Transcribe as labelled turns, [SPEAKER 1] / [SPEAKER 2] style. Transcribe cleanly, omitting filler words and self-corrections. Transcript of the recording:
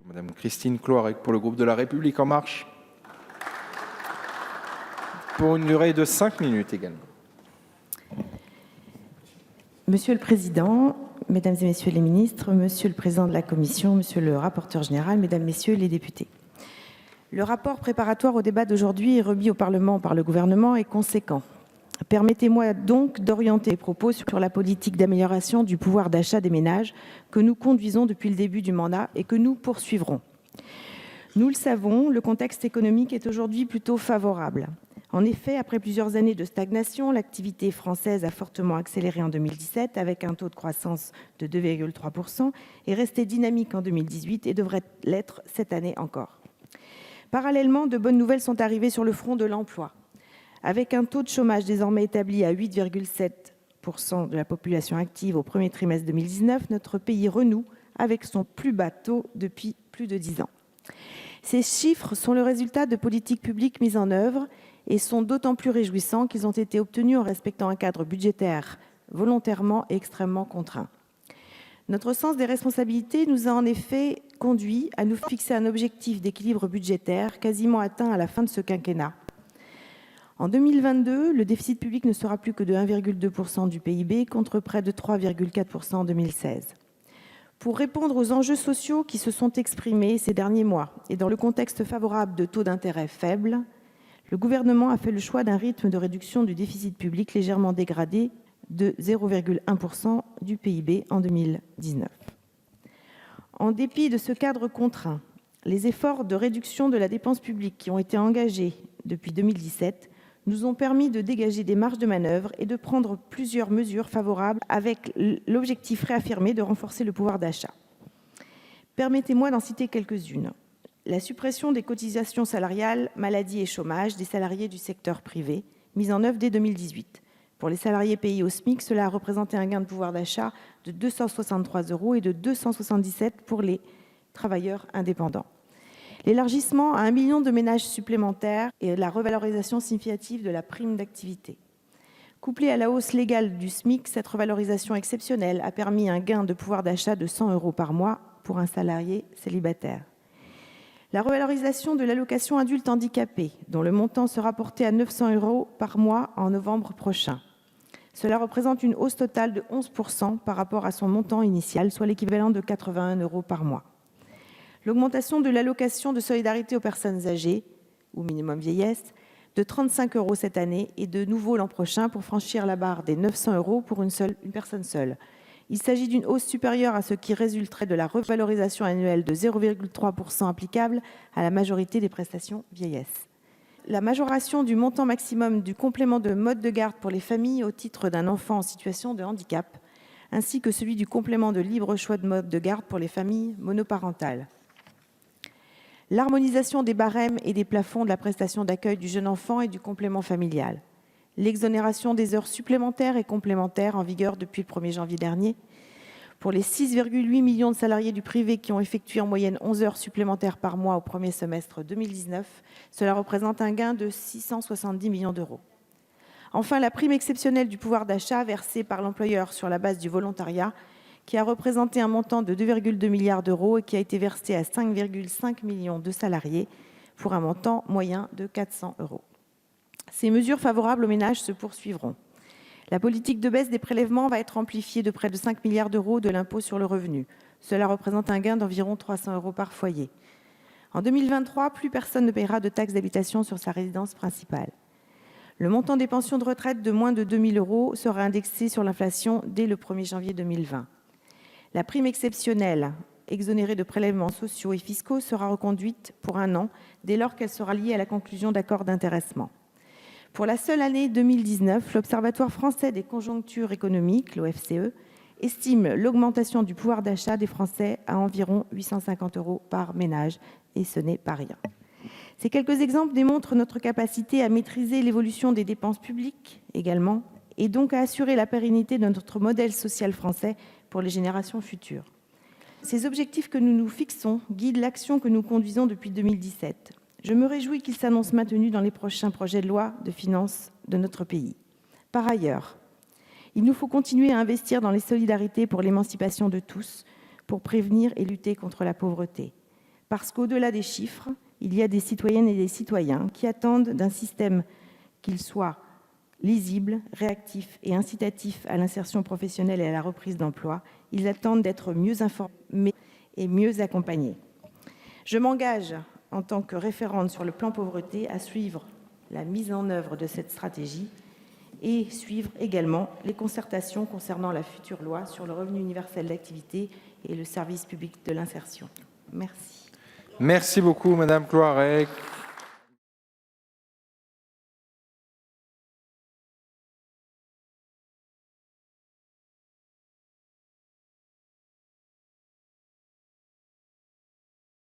[SPEAKER 1] Madame Christine Cloarec pour le groupe de La République En Marche, pour une durée de 5 minutes également.
[SPEAKER 2] Monsieur le Président, Mesdames et Messieurs les ministres, Monsieur le Président de la Commission, Monsieur le rapporteur général, Mesdames, Messieurs les députés. Le rapport préparatoire au débat d'aujourd'hui remis au Parlement par le gouvernement est conséquent. Permettez-moi donc d'orienter les propos sur la politique d'amélioration du pouvoir d'achat des ménages que nous conduisons depuis le début du mandat et que nous poursuivrons. Nous le savons, le contexte économique est aujourd'hui plutôt favorable. En effet, après plusieurs années de stagnation, l'activité française a fortement accéléré en 2017 avec un taux de croissance de 2,3% et resté dynamique en 2018 et devrait l'être cette année encore. Parallèlement, de bonnes nouvelles sont arrivées sur le front de l'emploi. Avec un taux de chômage désormais établi à 8,7% de la population active au premier trimestre 2019, notre pays renoue avec son plus bas taux depuis plus de 10 ans. Ces chiffres sont le résultat de politiques publiques mises en œuvre et sont d'autant plus réjouissants qu'ils ont été obtenus en respectant un cadre budgétaire volontairement et extrêmement contraint. Notre sens des responsabilités nous a en effet conduits à nous fixer un objectif d'équilibre budgétaire quasiment atteint à la fin de ce quinquennat. En 2022, le déficit public ne sera plus que de 1,2% du PIB contre près de 3,4% en 2016. Pour répondre aux enjeux sociaux qui se sont exprimés ces derniers mois et dans le contexte favorable de taux d'intérêt faibles, le gouvernement a fait le choix d'un rythme de réduction du déficit public légèrement dégradé de 0,1% du PIB en 2019. En dépit de ce cadre contraint, les efforts de réduction de la dépense publique qui ont été engagés depuis 2017 nous ont permis de dégager des marges de manœuvre et de prendre plusieurs mesures favorables avec l'objectif réaffirmé de renforcer le pouvoir d'achat. Permettez-moi d'en citer quelques-unes. La suppression des cotisations salariales, maladie et chômage des salariés du secteur privé, mise en œuvre dès 2018. Pour les salariés payés au SMIC, cela a représenté un gain de pouvoir d'achat de 263 € et de 277 pour les travailleurs indépendants. L'élargissement à 1 million de ménages supplémentaires et la revalorisation significative de la prime d'activité. Couplée à la hausse légale du SMIC, cette revalorisation exceptionnelle a permis un gain de pouvoir d'achat de 100 € par mois pour un salarié célibataire. La revalorisation de l'allocation adulte handicapé, dont le montant sera porté à 900 € par mois en novembre prochain. Cela représente une hausse totale de 11% par rapport à son montant initial, soit l'équivalent de 81 € par mois. L'augmentation de l'allocation de solidarité aux personnes âgées, ou minimum vieillesse, de 35 € cette année et de nouveau l'an prochain pour franchir la barre des 900 € pour une personne seule. Il s'agit d'une hausse supérieure à ce qui résulterait de la revalorisation annuelle de 0,3% applicable à la majorité des prestations vieillesse. La majoration du montant maximum du complément de mode de garde pour les familles au titre d'un enfant en situation de handicap, ainsi que celui du complément de libre choix de mode de garde pour les familles monoparentales. L'harmonisation des barèmes et des plafonds de la prestation d'accueil du jeune enfant et du complément familial. L'exonération des heures supplémentaires et complémentaires en vigueur depuis le 1er janvier dernier. Pour les 6,8 millions de salariés du privé qui ont effectué en moyenne 11 heures supplémentaires par mois au premier semestre 2019, cela représente un gain de 670 millions d'euros. Enfin, la prime exceptionnelle du pouvoir d'achat versée par l'employeur sur la base du volontariat, qui a représenté un montant de 2,2 milliards d'euros et qui a été versé à 5,5 millions de salariés pour un montant moyen de 400 €. Ces mesures favorables aux ménages se poursuivront. La politique de baisse des prélèvements va être amplifiée de près de 5 milliards d'euros de l'impôt sur le revenu. Cela représente un gain d'environ 300 € par foyer. En 2023, plus personne ne paiera de taxe d'habitation sur sa résidence principale. Le montant des pensions de retraite de moins de 2 000 € sera indexé sur l'inflation dès le 1er janvier 2020. La prime exceptionnelle, exonérée de prélèvements sociaux et fiscaux, sera reconduite pour 1 an dès lors qu'elle sera liée à la conclusion d'accords d'intéressement. Pour la seule année 2019, l'Observatoire français des conjonctures économiques, l'OFCE, estime l'augmentation du pouvoir d'achat des Français à environ 850 € par ménage, et ce n'est pas rien. Ces quelques exemples démontrent notre capacité à maîtriser l'évolution des dépenses publiques également, et donc à assurer la pérennité de notre modèle social français pour les générations futures. Ces objectifs que nous nous fixons guident l'action que nous conduisons depuis 2017. Je me réjouis qu'ils s'annoncent maintenus dans les prochains projets de loi de finances de notre pays. Par ailleurs, il nous faut continuer à investir dans les solidarités pour l'émancipation de tous, pour prévenir et lutter contre la pauvreté. Parce qu'au-delà des chiffres, il y a des citoyennes et des citoyens qui attendent d'un système qu'il soit lisible, réactif et incitatif à l'insertion professionnelle et à la reprise d'emploi. Ils attendent d'être mieux informés et mieux accompagnés. Je m'engage, en tant que référente sur le plan pauvreté, à suivre la mise en œuvre de cette stratégie et suivre également les concertations concernant la future loi sur le revenu universel d'activité et le service public de l'insertion. Merci.
[SPEAKER 1] Merci beaucoup, Madame Cloarec.